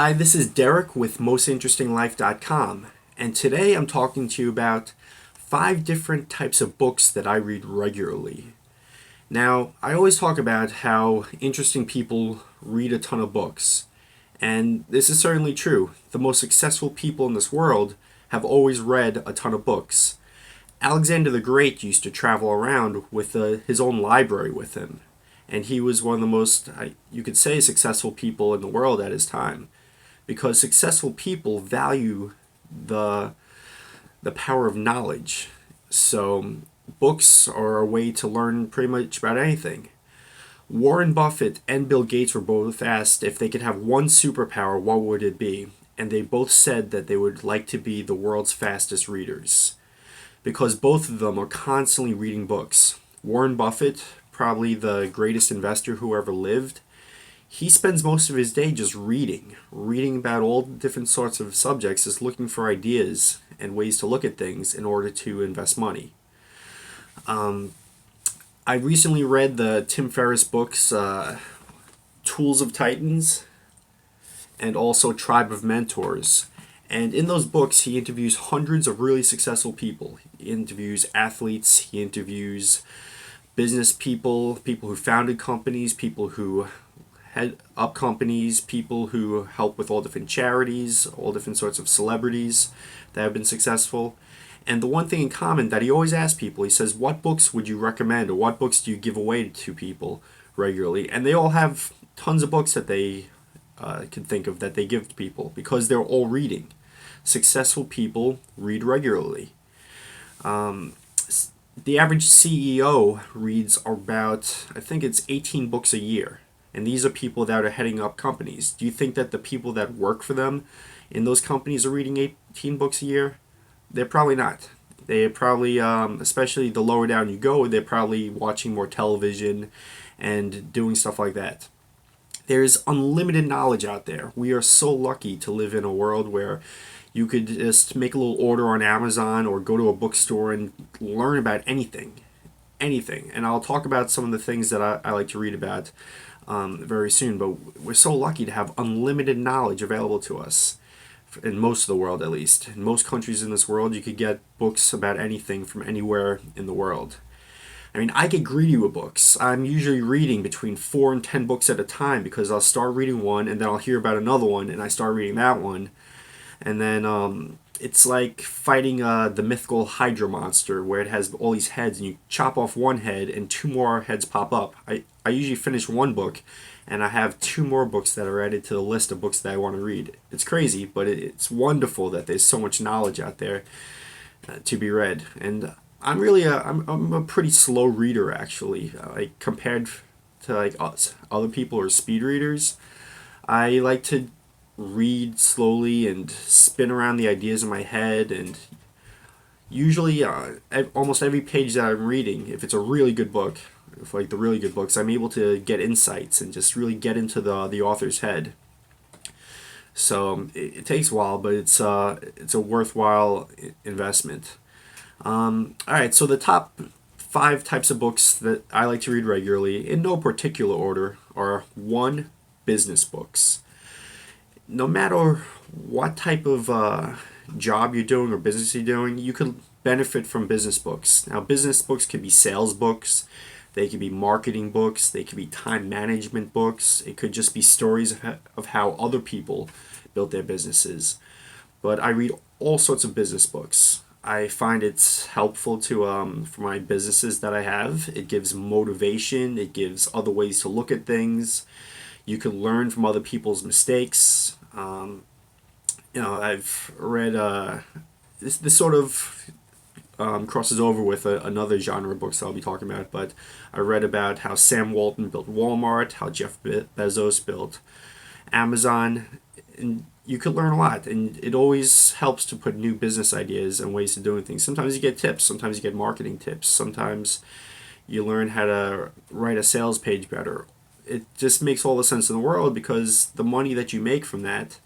Hi, this is Derek with MostInterestingLife.com, and today I'm talking to you about 5 different types of books that I read regularly. Now, I always talk about how interesting people read a ton of books, and this is certainly true. The most successful people in this world have always read a ton of books. Alexander the Great used to travel around with his own library with him, and he was one of the most, you could say, successful people in the world at his time because successful people value the the power of knowledge. So books are a way to learn pretty much about anything. Warren Buffett and Bill Gates were both asked if they could have one superpower, what would it be? And they both said that they would like to be the world's fastest readers because both of them are constantly reading books. Warren Buffett, probably the greatest investor who ever lived, he spends most of his day just reading about all different sorts of subjects, just looking for ideas and ways to look at things in order to invest money. I recently read the Tim Ferriss books, Tools of Titans and also Tribe of Mentors. And in those books, he interviews hundreds of really successful people. He interviews athletes, he interviews business people, people who founded companies, people who head up companies, people who help with all different charities, all different sorts of celebrities that have been successful. And the one thing in common that he always asks people, he says, what books would you recommend or what books do you give away to people regularly? And they all have tons of books that they can think of that they give to people because they're all reading. Successful people read regularly. The average CEO reads about, I think it's 18 books a year. And these are people that are heading up companies. Do you think that the people that work for them in those companies are reading 18 books a year? They're probably not. They're probably, especially the lower down you go, they're probably watching more television and doing stuff like that. There's unlimited knowledge out there. We are so lucky to live in a world where you could just make a little order on Amazon or go to a bookstore and learn about anything. Anything. And I'll talk about some of the things that I like to read about very soon. But we're so lucky to have unlimited knowledge available to us, in most of the world at least. In most countries in this world, you could get books about anything from anywhere in the world. I mean, I get greedy with books. I'm usually reading between 4 and 10 books at a time because I'll start reading one and then I'll hear about another one and I start reading that one. And then it's like fighting the mythical Hydra monster where it has all these heads and you chop off one head and 2 more heads pop up. I usually finish one book and I have 2 more books that are added to the list of books that I want to read. It's crazy, but it's wonderful that there's so much knowledge out there to be read. And I'm a pretty slow reader actually. Like compared to like us, other people are speed readers. I like to read slowly and spin around the ideas in my head, and usually almost every page that I'm reading, if it's a really good book, if like the really good books, I'm able to get insights and just really get into the author's head. So it takes a while, but it's a worthwhile investment. All right, so the top 5 types of books that I like to read regularly, in no particular order, are: 1, business books. No matter what type of job you're doing or business you're doing, you can benefit from business books. Now, business books can be sales books, they can be marketing books, they can be time management books, it could just be stories of how other people built their businesses. But I read all sorts of business books. I find it's helpful to for my businesses that I have. It gives motivation. It gives other ways to look at things. You can learn from other people's mistakes. I've read this sort of crosses over with another genre of books that I'll be talking about. But I read about how Sam Walton built Walmart, how Jeff Bezos built Amazon, and you could learn a lot. And it always helps to put new business ideas and ways of doing things. Sometimes you get tips. Sometimes you get marketing tips. Sometimes you learn how to write a sales page better. It just makes all the sense in the world because the money that you make from that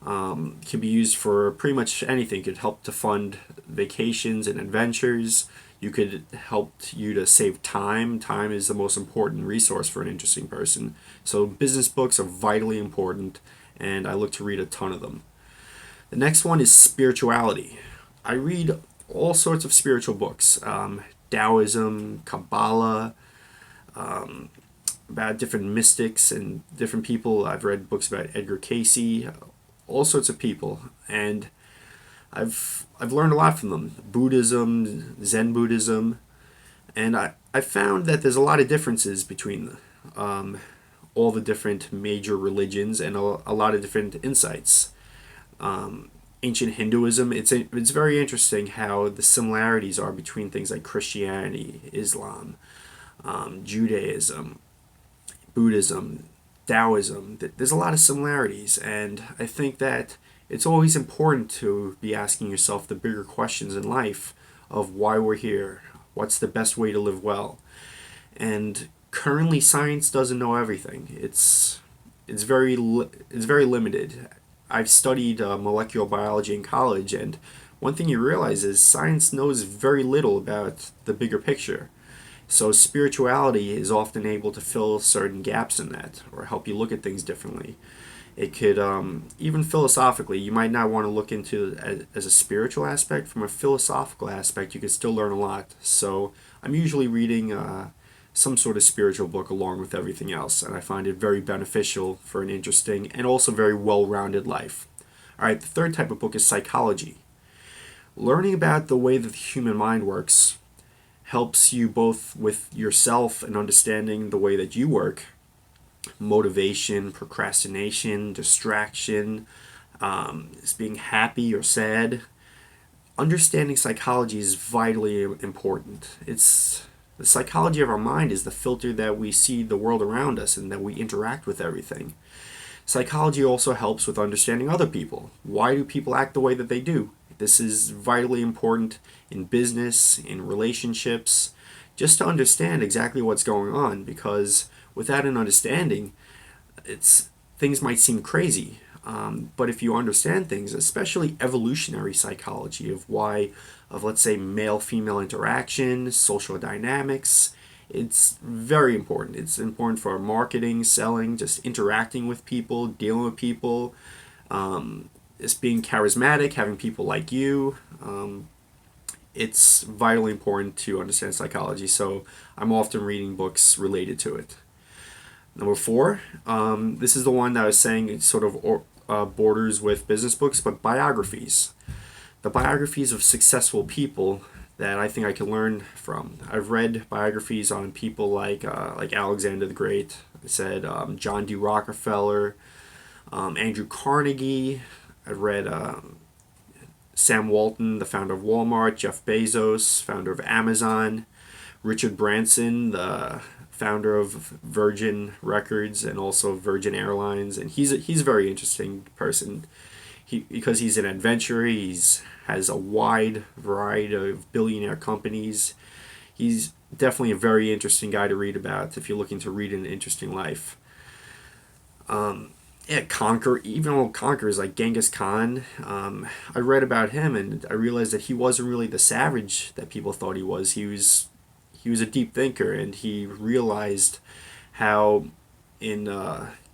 can be used for pretty much anything. It could help to fund vacations and adventures. You could help you to save time. Time is the most important resource for an interesting person. So business books are vitally important, and I look to read a ton of them. The next one is spirituality. I read all sorts of spiritual books, Taoism, Kabbalah, about different mystics and different people. I've read books about Edgar Cayce, all sorts of people, and I've learned a lot from them. Buddhism, Zen Buddhism, and I found that there's a lot of differences between all the different major religions and a lot of different insights. Ancient Hinduism, it's very interesting how the similarities are between things like Christianity, Islam, Judaism, Buddhism, Taoism. There's a lot of similarities, and I think that it's always important to be asking yourself the bigger questions in life of why we're here, what's the best way to live well. And currently, science doesn't know everything. It's very limited. I've studied molecular biology in college, and one thing you realize is science knows very little about the bigger picture. So spirituality is often able to fill certain gaps in that, or help you look at things differently. It could, even philosophically, you might not want to look into it as a spiritual aspect. From a philosophical aspect, you could still learn a lot. So I'm usually reading some sort of spiritual book along with everything else, and I find it very beneficial for an interesting and also very well-rounded life. All right, the third type of book is psychology. Learning about the way that the human mind works helps you both with yourself and understanding the way that you work. Motivation, procrastination, distraction, is being happy or sad. Understanding psychology is vitally important. It's the psychology of our mind is the filter that we see the world around us and that we interact with everything. Psychology also helps with understanding other people. Why do people act the way that they do? This is vitally important in business, in relationships, just to understand exactly what's going on, because without an understanding, things might seem crazy. But if you understand things, especially evolutionary psychology of let's say male-female interaction, social dynamics, it's very important. It's important for marketing, selling, just interacting with people, dealing with people, just being charismatic, having people like you. It's vitally important to understand psychology, so I'm often reading books related to it. Number four, this is the one that I was saying it sort of borders with business books, but biographies. The biographies of successful people that I think I can learn from. I've read biographies on people like Alexander the Great. I said John D. Rockefeller, Andrew Carnegie. I've read Sam Walton, the founder of Walmart, Jeff Bezos, founder of Amazon, Richard Branson, the founder of Virgin Records and also Virgin Airlines, and he's a very interesting person. Because he's an adventurer, has a wide variety of billionaire companies. He's definitely a very interesting guy to read about if you're looking to read an interesting life. Even old conquerors like Genghis Khan. I read about him and I realized that he wasn't really the savage that people thought he was. He was a deep thinker, and he realized how in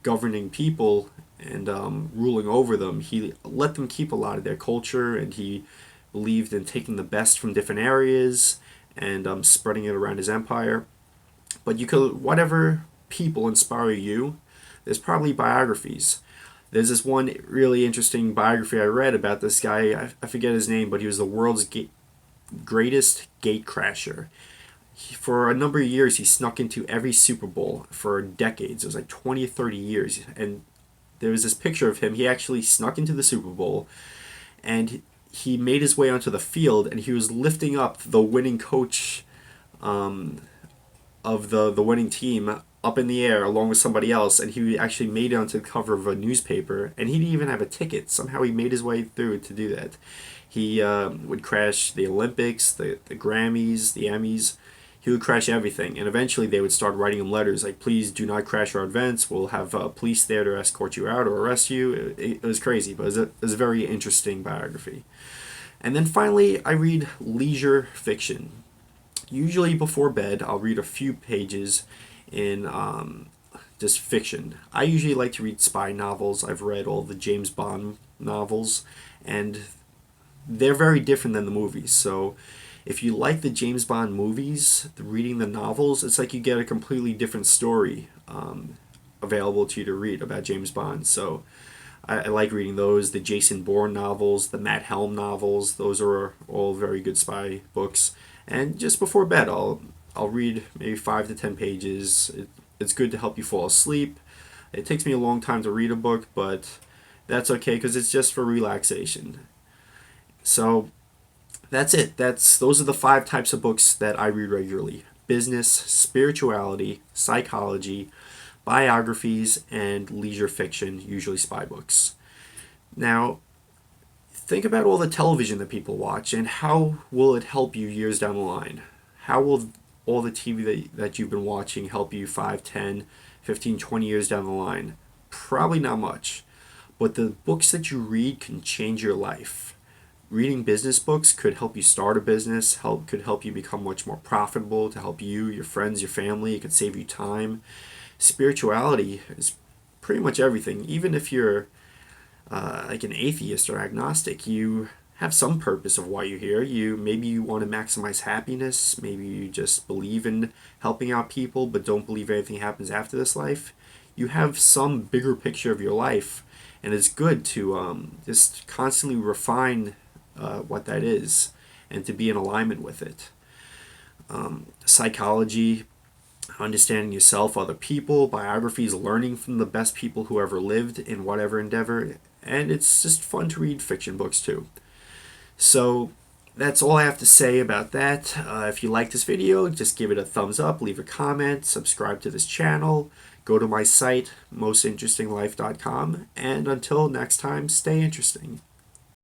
governing people and ruling over them, he let them keep a lot of their culture, and he believed in taking the best from different areas and spreading it around his empire. But whatever people inspire you, there's probably biographies. There's this one really interesting biography I read about this guy. I forget his name, but he was the world's greatest gate crasher. For a number of years, he snuck into every Super Bowl for decades. It was like 20 or 30 years. And there was this picture of him. He actually snuck into the Super Bowl, and he made his way onto the field, and he was lifting up the winning coach of the winning team up in the air along with somebody else, and he actually made it onto the cover of a newspaper, and he didn't even have a ticket. Somehow he made his way through to do that. He would crash the Olympics, the Grammys, the Emmys. He would crash everything, and eventually they would start writing him letters like, please do not crash our events, we'll have police there to escort you out or arrest you. It was crazy, but it was a very interesting biography. And then finally, I read leisure fiction. Usually before bed, I'll read a few pages in just fiction. I usually like to read spy novels. I've read all the James Bond novels, and they're very different than the movies. So if you like the James Bond movies, reading the novels, it's like you get a completely different story available to you to read about James Bond. So I like reading those. The Jason Bourne novels, the Matt Helm novels, those are all very good spy books. And just before bed, I'll read maybe 5 to 10 pages. It's good to help you fall asleep. It takes me a long time to read a book, but that's okay because it's just for relaxation. So that's it. Those are the 5 types of books that I read regularly: business, spirituality, psychology, biographies, and leisure fiction, usually spy books. Now, think about all the television that people watch and how will it help you years down the line? How will all the TV that you've been watching help you 5, 10, 15, 20 years down the line? Probably not much. But the books that you read can change your life. Reading business books could help you start a business, could help you become much more profitable, to help you, your friends, your family. It could save you time. Spirituality is pretty much everything. Even if you're like an atheist or agnostic, you have some purpose of why you're here. Maybe you want to maximize happiness. Maybe you just believe in helping out people, but don't believe anything happens after this life. You have some bigger picture of your life, and it's good to just constantly refine what that is and to be in alignment with it. Psychology, understanding yourself, other people, biographies, learning from the best people who ever lived in whatever endeavor, and it's just fun to read fiction books too. So that's all I have to say about that. If you like this video, just give it a thumbs up, leave a comment, subscribe to this channel, go to my site, mostinterestinglife.com, and until next time, stay interesting.